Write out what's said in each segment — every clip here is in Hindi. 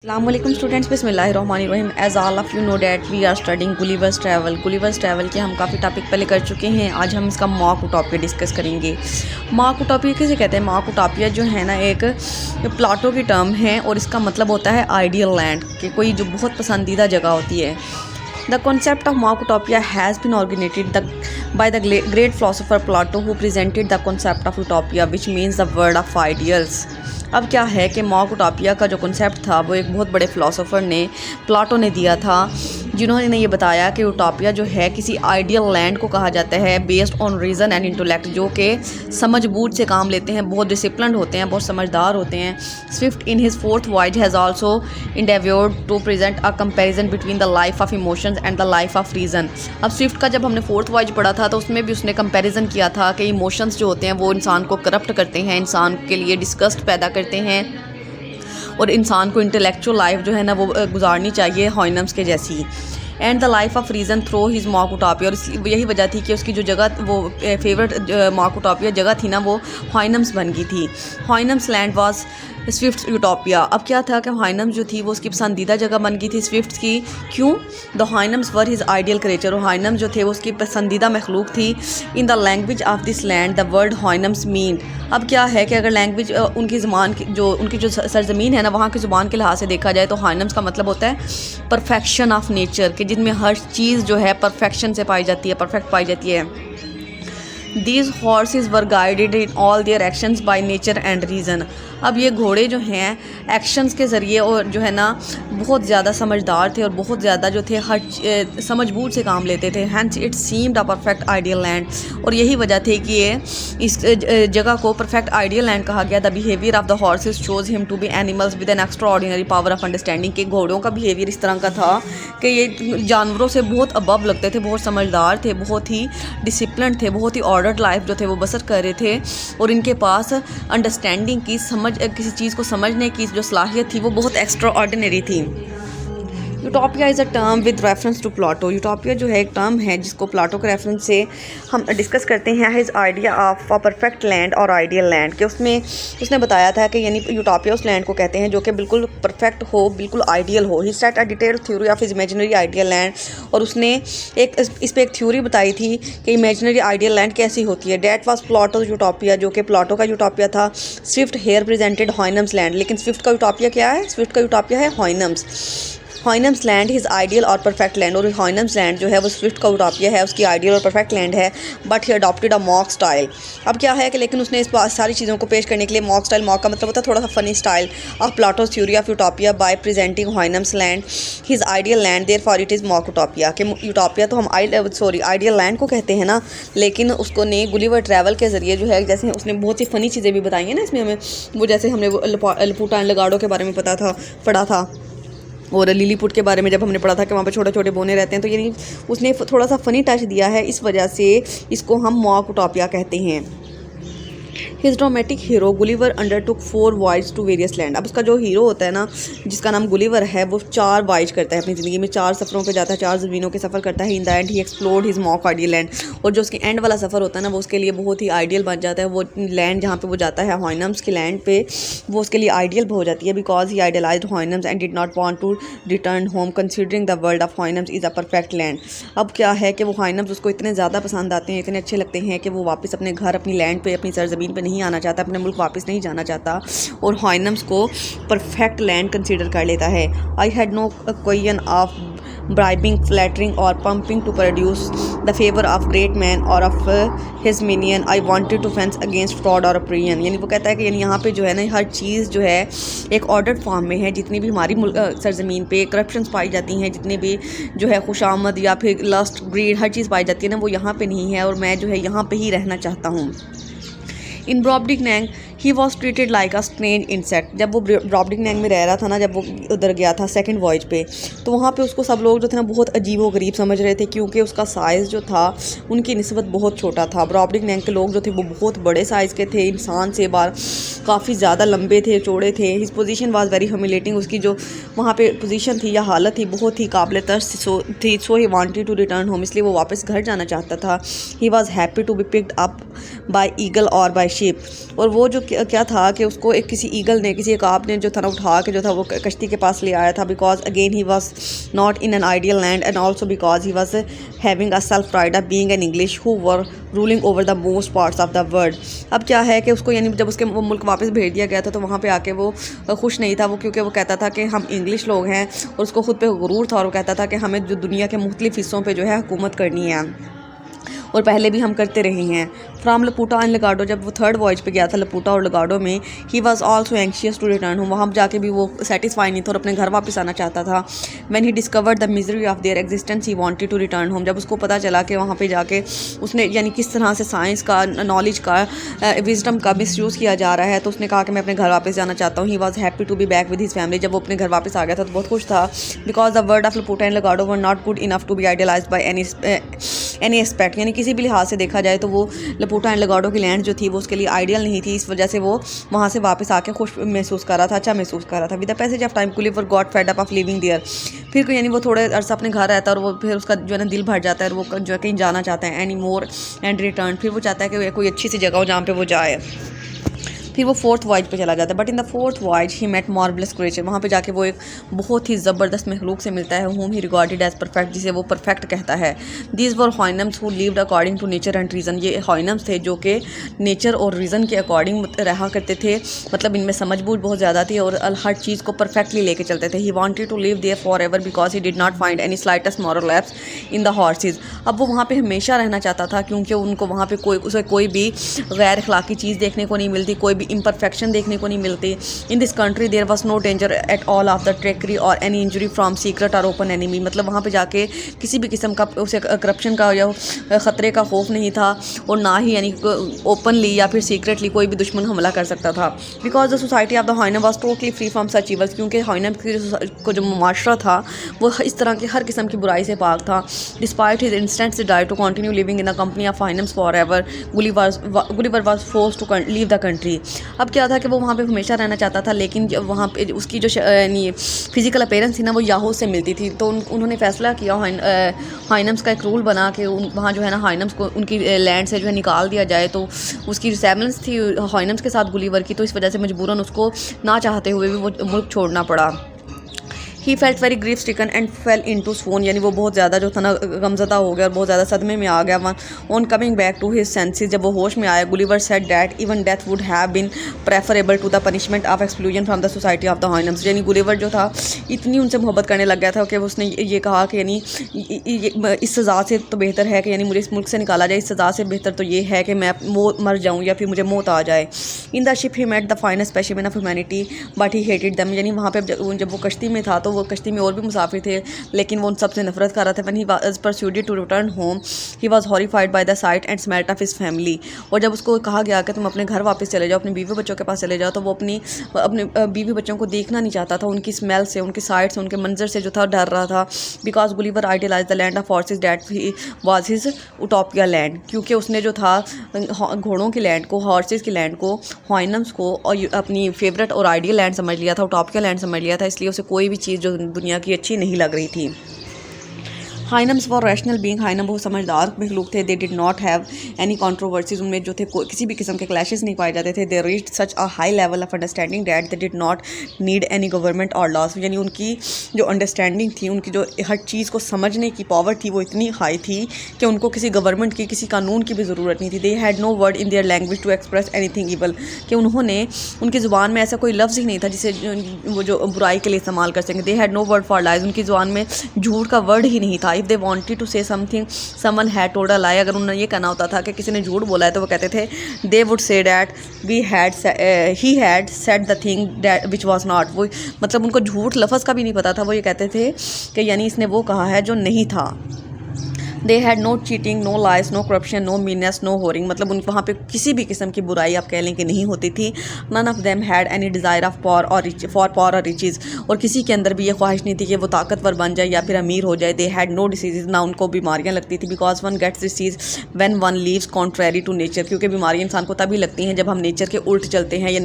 अस्सलामुअलैकुम स्टूडेंट्स, बिस्मिल्लाहिर्रहमानिर्रहीम। As all of you know that we are studying Gulliver's travel के हम काफ़ी टॉपिक पहले कर चुके हैं। आज हम इसका मॉक उटोपिया डिस्कस करेंगे। मॉक उटोपिया किसे कहते हैं? मॉक उटोपिया जो है ना एक प्लाटो की टर्म है और इसका मतलब होता है आइडियल लैंड, कि कोई जो बहुत पसंदीदा जगह होती है। The concept of mock utopia has been originated by the great philosopher Plato, who presented the concept of utopia, which means the world of ideals। अब क्या है कि मॉक उटोपिया का जो कॉन्सेप्ट था वो एक बहुत बड़े फ़िलासफ़र ने प्लाटो ने दिया था, जिन्होंने ये बताया कि उटोपिया जो है किसी आइडियल लैंड को कहा जाता है based on reason and intellect, जो कि समझ बूझ से काम लेते हैं, बहुत डिसिप्लिन्ड होते हैं, बहुत समझदार होते हैं। Swift in his fourth voyage has also endeavored to present a comparison between the life of emotions and the life of reason. अब स्विफ्ट का जब हमने फोर्थ वॉयज पढ़ा था तो उसमें भी उसने कंपैरिजन किया था कि इमोशंस जो होते हैं वो इंसान को करप्ट करते हैं, इंसान के लिए डिस्गस्ट पैदा करते हैं और इंसान को इंटेलेक्चुअल लाइफ जो है ना वो गुजारनी चाहिए हॉइनम्स के जैसी। And the life of reason through his mock utopia, और यही वजह थी कि उसकी जो जगह वो फेवरेट मॉक उटोपिया जगह थी ना वो हॉइनम्स बन गई थी। हॉइनम्स लैंड वाज स्विफ्ट यूटोपिया। अब क्या था कि हॉइनम्स जो थी वो उसकी पसंदीदा जगह बन गई थी स्विफ्ट की। क्यों? The Houyhnhnms were his ideal creature, और हॉइनम्स जो थे वो उसकी पसंदीदा मखलूक थी। In the language of this land the word Houyhnhnms mean. अब क्या है कि अगर लैंग्वेज उनकी ज़बान उनकी जो सरजमीन है ना वहाँ की ज़ुबान के लिहाज से देखा जाए तो हॉइनम्स का मतलब होता है परफेक्शन ऑफ नेचर, कि जिनमें हर चीज़ जो है परफेक्शन से पाई जाती है, परफेक्ट पाई जाती है। These horses were guided in all their actions by nature and reason। अब ये घोड़े जो हैं एक्शंस के ज़रिए और जो है ना बहुत ज़्यादा समझदार थे और बहुत ज़्यादा जो थे हर समझ बूझ से काम लेते थे। Hence it seemed a perfect ideal land, और यही वजह थी कि ये इस जगह को परफेक्ट आइडियल लैंड कहा गया। The behaviour of the horses shows him to be animals with an extraordinary power of understanding, के घोड़ों का बिहेवियर इस तरह का था कि ये जानवरों से बहुत अबव लगते थे, बहुत समझदार थे, बहुत ही डिसिप्लिन थे, बहुत ही ऑर्डर्ड लाइफ जो थे वो बसर कर रहे थे, और इनके पास अंडरस्टैंडिंग की किसी चीज़ को समझने की जो सलाहियत थी वो बहुत एक्स्ट्रा ऑर्डिनरी थी। Utopia is a term with reference to Plato. Utopia जो है एक टर्म है जिसको प्लाटो के रेफरेंस से हम डिस्कस करते हैं। His idea of a perfect land और आइडियल लैंड, कि उसमें उसने बताया था कि यानी यूटोपिया उस लैंड को कहते हैं जो कि बिल्कुल परफेक्ट हो, बिल्कुल आइडियल हो। He set a detailed theory of his imaginary ideal land, और उसने इस पर एक थ्योरी बताई थी कि इमेजिनरी आइडियल लैंड कैसी होती है। डैट वाज प्लाटो यूटोपिया, जो कि प्लाटो का यूटोपिया था। स्विफ्ट हेयर प्रेजेंटेड हॉइनम्स लैंड, लेकिन स्विफ्ट का यूटोपिया क्या है? स्विफ्ट का यूटोपिया है हॉइनम्स। हॉइनम्स लैंड हिज आइडियल और परफेक्ट लैंड, और हॉइनम्स लैंड जो है वो स्विफ्ट का यूटोपिया है, उसकी आइडियल और परफेक्ट लैंड है। But he adopted a mock style. अब क्या है कि लेकिन उसने इस सारी चीज़ों को पेश करने के लिए मॉक स्टाइल, मॉक का मतलब होता है थोड़ा सा funny style of Plato's theory of utopia by presenting Houyhnhnms land his ideal land, therefore it is mock utopia. कि यूटोपिया तो हम आइडियल लैंड को कहते हैं ना, लेकिन उसको ने गुलिवर ट्रैवल के ज़रिए जो है, जैसे उसने बहुत सी फ़नी चीज़ें भी बताई हैं ना इसमें हमें, वो जैसे हमने लपूटा एंड लगाडो के बारे में पढ़ा था, और लिलीपुट के बारे में जब हमने पढ़ा था कि वहाँ पे छोटे छोटे बोने रहते हैं, तो यानी उसने थोड़ा सा फ़नी टच दिया है, इस वजह से इसको हम मॉक उटोपिया कहते हैं। His dramatic hero Gulliver undertook 4 voyage to various land. अब उसका जो हीरो होता है ना जिसका नाम गुलिवर है, वो 4 वॉयज करता है अपनी ज़िंदगी में, 4 सफ़रों पे जाता है, 4 ज़मीनों के सफ़र करता है। In the and he explored his mock ideal land, और जो उसके एंड वाला सफ़र होता है ना वो उसके लिए बहुत ही आइडियल बन जाता है। वो लैंड जहाँ पे वो जाता है हॉइनम्स के लैंड पे, वो उसके लिए आइडियल हो जाती है, because he idealised Houyhnhnms and did not want to return home, considering the world of Houyhnhnms is a perfect land. अब क्या है कि वो हॉइनम्स उसको इतने ज़्यादा पसंद आते हैं, इतने अच्छे लगते हैं कि वो वापस अपने घर, अपनी लैंड पे, अपनी सरजमीन पे नहीं आना चाहता, अपने मुल्क वापस नहीं जाना चाहता, और हॉइनम्स को परफेक्ट लैंड कंसीडर कर लेता है। I had no question of bribing, flattering और pumping to produce the favour of great man और of his minion. I wanted to fence against fraud और ऑपरेशन। यानी वो कहता है कि यानी यहाँ पे जो है ना हर चीज़ जो है एक ऑर्डर्ड फॉर्म में है। जितनी भी हमारी सरजमीन पे करप्शंस पाई जाती हैं, जितने भी जो है खुशामद या फिर लस्ट, ग्रीड, हर चीज़ पाई जाती है ना, वो यहाँ पे नहीं है, और मैं जो है यहाँ पे ही रहना चाहता हूँ। In Brobdingnag he was treated like a strange insect. जब वो ब्रॉबडिंगनैंग में रह रहा था ना, जब वो उधर गया था सेकंड वॉयज पे, तो वहाँ पे उसको सब लोग जो थे ना बहुत अजीब व गरीब समझ रहे थे, क्योंकि उसका साइज़ जो था उनकी निस्बत बहुत छोटा था। ब्रॉबडिंगनैंग के लोग जो थे वो बहुत बड़े साइज़ के थे, इंसान से बार काफ़ी ज़्यादा लंबे थे, चौड़े थे। His position was very humiliating. उसकी जो वहाँ पे पोजीशन थी या हालत थी बहुत ही काबिल तरस थी। So he wanted to return home, इसलिए वो वापस घर जाना चाहता था। He was happy to be picked up by eagle और बाय शिप, और वो जो क्या था कि उसको एक किसी ईगल ने, किसी एक आप ने जो था ना उठा के जो था वो कश्ती के पास ले आया था, because again he was not in an ideal land and also because he was having a self pride of being an English who were ruling over the most parts of the world. अब क्या है कि उसको यानी जब उसके वो मुल्क वापस भेज दिया गया था तो वहाँ पे आके वो खुश नहीं था, वो क्योंकि वो कहता था कि हम इंग्लिश लोग हैं और उसको खुद पे गुरूर था और वो कहता था कि हमें जो दुनिया के मुख्तलिफ हिस्सों पे जो है हुकूमत करनी है और पहले भी हम करते रहे हैं। फ्राम लपूटा एंड लगाडो, जब वो थर्ड वॉयज पे गया था लपूटा और लगाडो में, he was also anxious to return home, वहाँ जाके भी वो सेटिस्फाई नहीं था और अपने घर वापस आना चाहता था। When he discovered the misery of their existence he wanted to return home, जब उसको पता चला कि वहाँ पे जाके उसने यानी किस तरह से साइंस का, नॉलेज का, विजडम का मिसयूज़ किया जा रहा है, तो उसने कहा कि मैं अपने घर वापस जाना चाहता हूँ। He was happy to be back with his family, जब वो अपने घर वापस आ गया था तो बहुत खुश था, because the word of Laputa and Lagado were not good enough to be idealised by any aspect, यानी किसी भी लिहाज से देखा जाए तो वो लपूटा एंड लगाडो की लैंड जो थी वो उसके लिए आइडियल नहीं थी। इस वजह से वो वहाँ से वापस आके खुश महसूस कर रहा था, अच्छा महसूस कर रहा था। With the passage of time Gulliver got fed up of living there, फिर यानी वो थोड़े अर्सा अपने घर रहता है और वो फिर उसका जो है ना दिल भर जाता है और वो जो है कहीं जाना चाहता है, एनी मोर एंड रिटर्न, फिर वो चाहता है कि कोई अच्छी सी जगह हो जहाँ पे वो जाए। फिर वो फोर्थ वॉयज पे चला जाता है, but in the fourth voyage he met marvellous creature, वहाँ पे जाके वो एक बहुत ही ज़बरदस्त मखलूक से मिलता है, home he regarded as perfect, जिसे वो परफेक्ट कहता है। These were Houyhnhnms who lived according to nature and reason, ये हॉइनम्स थे जो कि नेचर और रीज़न के अकॉर्डिंग रहा करते थे, मतलब इनमें समझ बूझ बहुत ज़्यादा थी और हर चीज़ को परफेक्टली लेके चलते थे। He wanted to live there for ever because he did not find any slightest moral lapse in the horses, अब वो वहाँ पे हमेशा रहना चाहता था क्योंकि उनको वहाँ पे उसे कोई भी गैर अखलाकी चीज़ देखने को नहीं मिलती, कोई भी इम्परफेक्शन देखने को नहीं मिलती। In this country there was no danger at all of the treachery और एनी इंजरी फ्रॉम सीक्रेट और ओपन एनिमी, मतलब वहाँ पे जाके किसी भी किस्म का उसे करप्शन का या ख़तरे का खौफ नहीं था और ना ही यानी ओपनली या फिर सीक्रेटली कोई भी दुश्मन हमला कर सकता था। Because the society of the Houyhnhnm was totally free from such evils, क्योंकि हॉइनम को जो माशरा था वो इस तरह की हर किस्म की बुराई से पाक था। Despite his instant desire to continue living in the company of Houyhnhnms for ever, Gulliver was forced to leave the country. अब क्या था कि वो वहाँ पे हमेशा रहना चाहता था, लेकिन वहाँ पे उसकी जो फिज़िकल अपीयरेंस थी ना वो याहू से मिलती थी, तो उन्होंने फैसला किया, हाइनम्स का एक रूल बना के वहाँ जो है ना हाइनम्स को उनकी लैंड से जो है निकाल दिया जाए। तो उसकी रिसेम्बलेंस थी हाइनम्स के साथ गुलिवर की, तो इस वजह से मजबूरन उसको ना चाहते हुए भी वो मुल्क छोड़ना पड़ा। He felt very grief stricken and fell into swoon, यानी वो बहुत ज़्यादा जो था ना गमज़दा हो गया और बहुत ज़्यादा सदमे में आ गया। On coming back to his senses, जब वो होश में आया, Gulliver said that even death would have been preferable to the punishment of exclusion from the society of the Houyhnhnms, यानी गुलिवर जो था इतनी उनसे मोहब्बत करने लग गया था कि उसने ये कहा कि यानी इस सज़ा से तो बेहतर है कि यानी मुझे इस मुल्क से निकाला जाए, इस सज़ा से बेहतर तो ये है कि मैं मर जाऊँ या फिर मुझे मौत आ जाए। In the ship he met the finest specimen of humanity but he hated them, यानी वहाँ पर जब वो कश्ती में था तो वो कश्ती में और भी मुसाफिर थे लेकिन वो उन सबसे नफरत कर रहा था। When he was persuaded to return home he was horrified by the sight and smelt of his family, और जब उसको कहा गया कि तुम अपने घर वापस चले जाओ, अपने बीवी बच्चों के पास चले जाओ, तो वो अपने बीवी बच्चों को देखना नहीं चाहता था, उनकी स्मेल से, उनकी साइट से, उनके मंजर से जो था डर रहा था। Because Gulliver idealise the land of horses that was his utopia land, क्योंकि उसने जो था घोड़ों की लैंड को, हॉर्सेस की लैंड को, हॉइनम्स को और अपनी फेवरेट और आइडियल लैंड समझ लिया था, उटोपिया लैंड समझ लिया था, इसलिए उसे कोई भी चीज़ जो दुनिया की अच्छी नहीं लग रही थी। हाइनम्स फॉर रैशनल बीइंग, हाइनम बहुत समझदार मखलूक थे। They did not have any controversies, उनमें जो थे किसी भी किस्म के क्लैशेस नहीं पाए जाते थे। They reached such a high level of understanding that they did not need any government और लॉस, यानी उनकी जो अंडरस्टैंडिंग थी, उनकी जो हर चीज़ को समझने की पावर थी वो इतनी हाई थी कि उनको किसी गवर्नमेंट की, किसी कानून की भी ज़रूरत नहीं थी। They had no word in their language to express anything evil, कि उन्होंने उनकी ज़ुबान में ऐसा कोई लफ्ज़ ही नहीं था जिसे वो जो बुराई के लिए इस्तेमाल कर सकें। They had no word for lies, उनकी ज़ुबान में झूठ का वर्ड ही नहीं था। If they wanted to say something someone had told a lie, अगर उन्होंने ये कहना होता था कि किसी ने झूठ बोला है तो वो कहते थे they would say that he had said the thing that which was not, वो मतलब उनको झूठ लफ्ज़ का भी नहीं पता था, वो ये कहते थे कि यानी इसने वो कहा है जो नहीं था। They had no cheating, no lies, no corruption, no meanness, no whoring, मतलब उन वहाँ पे किसी भी किस्म की बुराई आप कह लें कि नहीं होती थी। None of them had any desire of power और रिचेज़, और किसी के अंदर भी ये ख्वाहिश नहीं थी कि वो ताकतवर बन जाए या फिर अमीर हो जाए। दे हैड नो डिसीज़, ना उनको बीमारियाँ लगती थी। Because one gets disease when one lives contrary to nature, क्योंकि बीमारियाँ इंसान को तभी लगती हैं जब हम नेचर के उल्ट चलते हैं या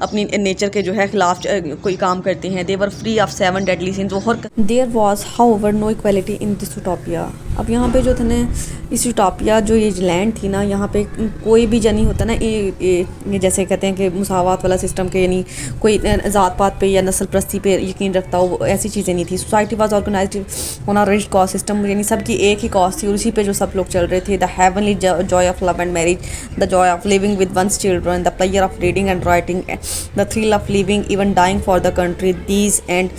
अपनी नेचर के जो है खिलाफ कोई काम करते हैं। They were free of 7 deadly sins, there was however no equality in this utopia. अब यहाँ पे जो था ना इस यूटोपिया जो ये लैंड थी ना, यहाँ पे कोई भी जनी होता ना ये जैसे कहते हैं कि मुसावात वाला सिस्टम के, यानी कोई ज़ात पात पे या नस्ल परस्ती पे यकीन रखता हो, ऐसी चीज़ें नहीं थी। Society was organised on a rich caste system, यानी सबकी एक ही कॉस्ट थी और उसी पे जो सब लोग चल रहे थे। The heavenly joy of love and marriage, the joy of living with one's children, the player of reading and writing, the thrill of living even dying for the country, these and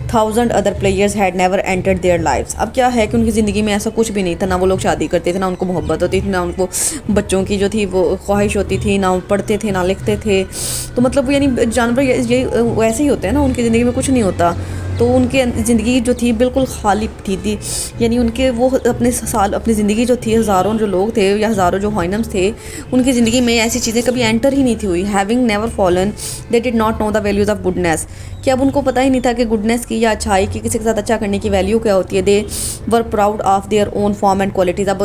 1000 other players had never entered their lives. अब क्या है कि उनकी ज़िंदगी में ऐसा कुछ भी नहीं था, ना वो लोग शादी करते थे, ना उनको मोहब्बत होती थी, ना उनको बच्चों की जो थी वो ख्वाहिश होती थी, ना पढ़ते थे ना लिखते थे। तो मतलब यानी जानवर ये वैसे ही होते हैं ना, उनकी ज़िंदगी में कुछ नहीं होता। तो उनकी ज़िंदगी जो थी बिल्कुल खाली थी यानी उनके वो अपनी ज़िंदगी जो थी, हज़ारों जो लोग थे या हज़ारों जो हाइनम्स थे, उनकी ज़िंदगी में ऐसी चीज़ें कभी एंटर ही नहीं थी हुई। Having never fallen they did not know the values of goodness, कि अब उनको पता ही नहीं था कि गुडनेस की या अच्छाई की, किसी के साथ अच्छा करने की वैल्यू क्या होती है। They were proud of their own form and qualities, अब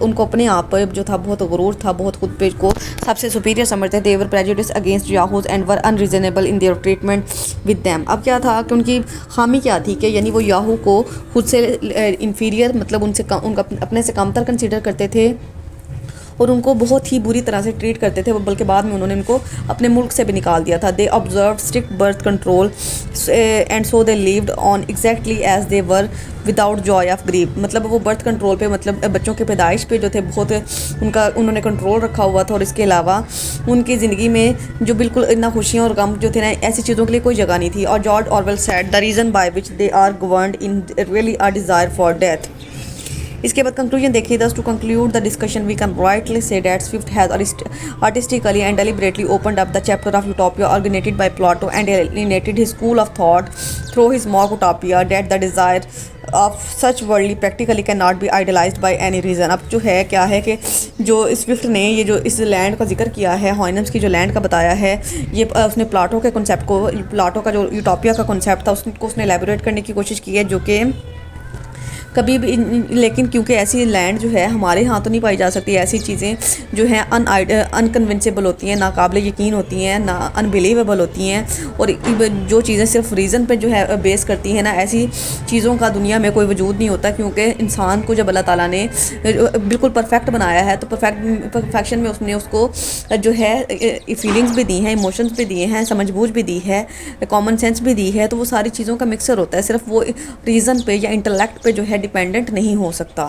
उनको अपने आप पर जो था बहुत गुरूर था, बहुत खुद पे को सबसे सुपीरियर समझते थे। They were prejudice against Yahoos and were unreasonable in their treatment with them. अब क्या था कि उनकी खामी क्या थी कि यानी वो याहू को खुद से इन्फीरियर, मतलब उनसे उनका अपने से कमतर कंसीडर करते थे और उनको बहुत ही बुरी तरह से ट्रीट करते थे। बल्कि बाद में उन्होंने उनको अपने मुल्क से भी निकाल दिया था। They observe strict birth control and so they lived on exactly as they were without joy of grief, मतलब वो बर्थ कंट्रोल पे, मतलब बच्चों के पैदाइश पे जो थे बहुत उन्होंने कंट्रोल रखा हुआ था। और इसके अलावा उनकी ज़िंदगी में जो बिल्कुल इतना खुशियाँ और गम जो थे ना, ऐसी चीज़ों के लिए कोई जगह नहीं थी। और George Orwell said the reason by which they are governed in really are desire for death. इसके बाद कंक्लूजन देखिए, thus to conclude the discussion we can rightly say that Swift has artistically and deliberately opened up the chapter of utopia originated by Plato and alienated his school of thought through his mock utopia, that the desire of such worldly practically cannot be idealized by any reason। अब जो है क्या है कि जो स्विफ्ट ने ये जो इस लैंड का जिक्र किया है, हाइनम्स की जो लैंड का बताया है, ये उसने प्लाटो के कॉन्सेप्ट को, प्लाटो का जो यूटोपिया का कॉन्सेप्ट था उसको उसने एलैबोरेट करने की कोशिश की है, जो कि कभी भी, लेकिन क्योंकि ऐसी लैंड जो है हमारे यहाँ तो नहीं पाई जा सकती। ऐसी चीज़ें जो हैं अनकन्विंसेबल होती हैं, नाकाबिल यकीन होती हैं, ना अनबिलीवेबल होती हैं। और जो चीज़ें सिर्फ रीज़न पे जो है बेस करती हैं ना, ऐसी चीज़ों का दुनिया में कोई वजूद नहीं होता। क्योंकि इंसान को जब अल्लाह ताला ने बिल्कुल परफेक्ट बनाया है, तो परफेक्शन में उसने उसको जो है फीलिंग्स भी दी हैं, इमोशंस भी दिए हैं, समझबूझ भी दी है, कॉमन सेंस भी दी है। तो वो सारी चीज़ों का मिक्सर होता है, सिर्फ वो रीज़न पे या इंटेलेक्ट पे जो है डिपेंडेंट नहीं हो सकता।